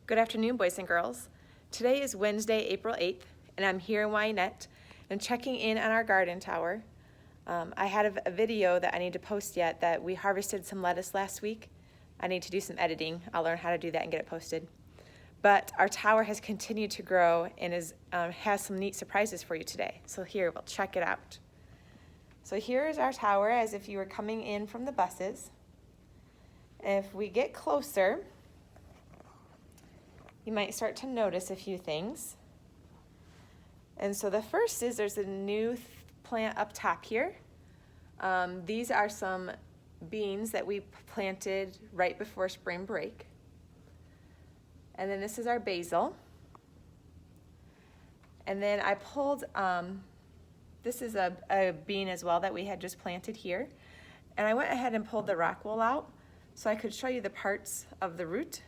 Good afternoon, boys and girls. Today is Wednesday, April 8th, and I'm here in Wyanet and checking in on our garden tower. I had a video that I need to post yet that we harvested some lettuce last week. I need to do some editing. I'll learn how to do that and get it posted. But our tower has continued to grow and has some neat surprises for you today. So here, we'll check it out. So here is our tower as if you were coming in from the buses. If we get closer, you might start to notice a few things. And so the first is there's a new plant up top here. These are some beans that we planted right before spring break. And then this is our basil. And then I pulled, this is a bean as well that we had just planted here. And I went ahead and pulled the rock wool out so I could show you the parts of the root.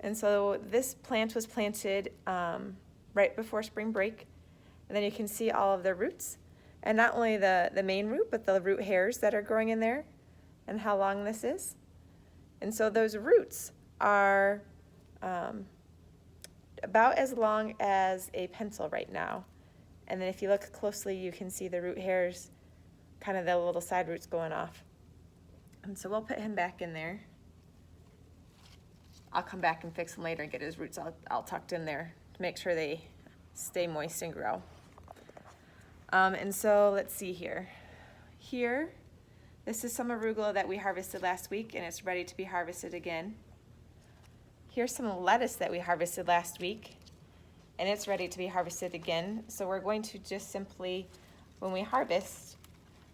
And so this plant was planted right before spring break. And then you can see all of the roots. And not only the main root, but the root hairs that are growing in there and how long this is. And so those roots are about as long as a pencil right now. And then if you look closely, you can see the root hairs, kind of the little side roots going off. And so we'll put him back in there. I'll come back and fix him later and get his roots all tucked in there to make sure they stay moist and grow. And so let's see here. Here, this is some arugula that we harvested last week and it's ready to be harvested again. Here's some lettuce that we harvested last week and it's ready to be harvested again. So we're going to just simply, when we harvest,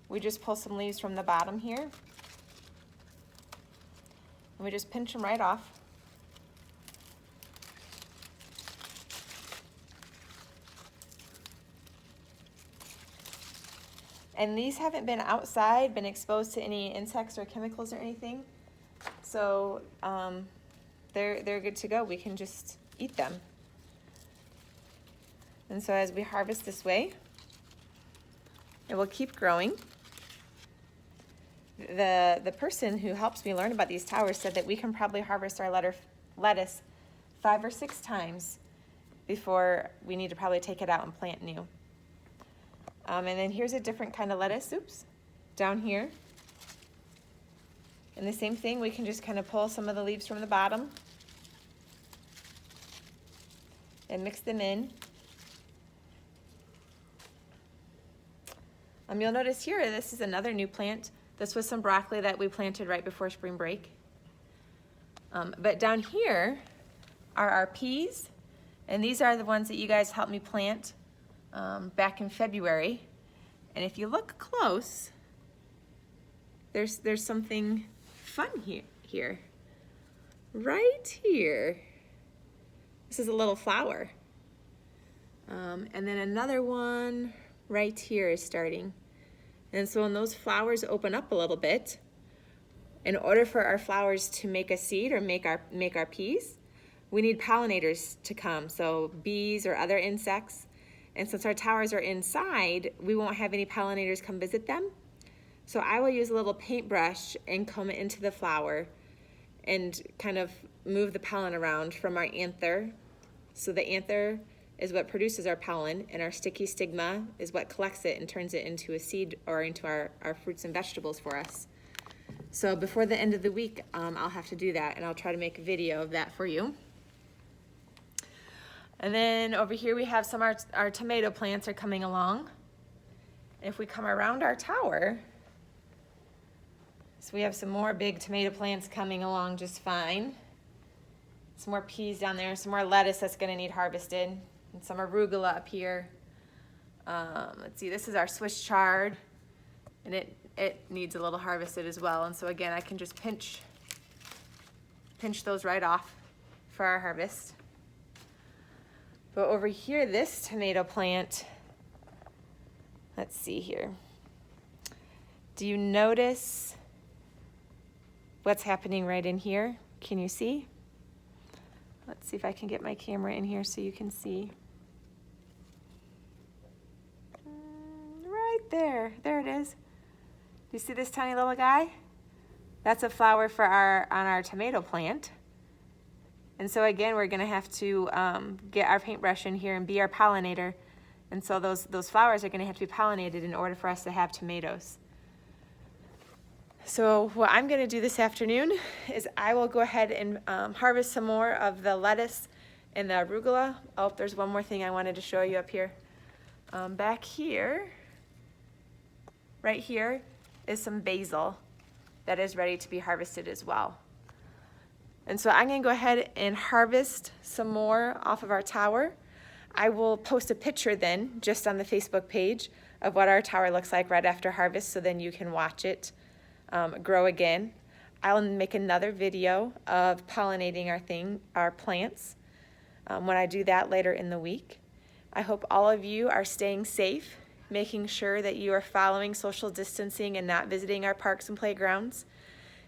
we just pull some leaves from the bottom here and we just pinch them right off. And these haven't been outside, been exposed to any insects or chemicals or anything. So they're good to go. We can just eat them. And so as we harvest this way, it will keep growing. The person who helps me learn about these towers said that we can probably harvest our lettuce 5 or 6 times before we need to probably take it out and plant new. And then here's a different kind of lettuce, down here. And the same thing, we can just kind of pull some of the leaves from the bottom and mix them in. You'll notice here, this is another new plant. This was some broccoli that we planted right before spring break. But down here are our peas, and these are the ones that you guys helped me plant back in February. And if you look close, there's something fun here. Right here. This is a little flower. And then another one right here is starting. And so when those flowers open up a little bit, in order for our flowers to make a seed or make our peas, we need pollinators to come, so bees or other insects. And since our towers are inside, we won't have any pollinators come visit them. So I will use a little paintbrush and comb it into the flower and kind of move the pollen around from our anther. So the anther is what produces our pollen, and our sticky stigma is what collects it and turns it into a seed or into our fruits and vegetables for us. So before the end of the week, I'll have to do that, and I'll try to make a video of that for you. And then over here we have some of our tomato plants are coming along. If we come around our tower, so we have some more big tomato plants coming along just fine. Some more peas down there, some more lettuce that's gonna need harvested, and some arugula up here. Let's see, this is our Swiss chard, and it needs a little harvested as well. And so again, I can just pinch those right off for our harvest. But over here, this tomato plant, let's see here. Do you notice what's happening right in here? Can you see? Let's see if I can get my camera in here so you can see. Right there, there it is. Do you see this tiny little guy? That's a flower for on our tomato plant. And so again, we're gonna have to get our paintbrush in here and be our pollinator. And so those flowers are gonna have to be pollinated in order for us to have tomatoes. So what I'm gonna do this afternoon is I will go ahead and harvest some more of the lettuce and the arugula. Oh, there's one more thing I wanted to show you up here. Back here, right here, is some basil that is ready to be harvested as well. And so I'm gonna go ahead and harvest some more off of our tower. I will post a picture then just on the Facebook page of what our tower looks like right after harvest, so then you can watch it grow again. I'll make another video of pollinating our plants when I do that later in the week. I hope all of you are staying safe, making sure that you are following social distancing and not visiting our parks and playgrounds.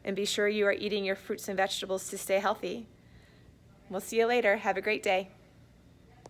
And be sure you are eating your fruits and vegetables to stay healthy. We'll see you later. Have a great day.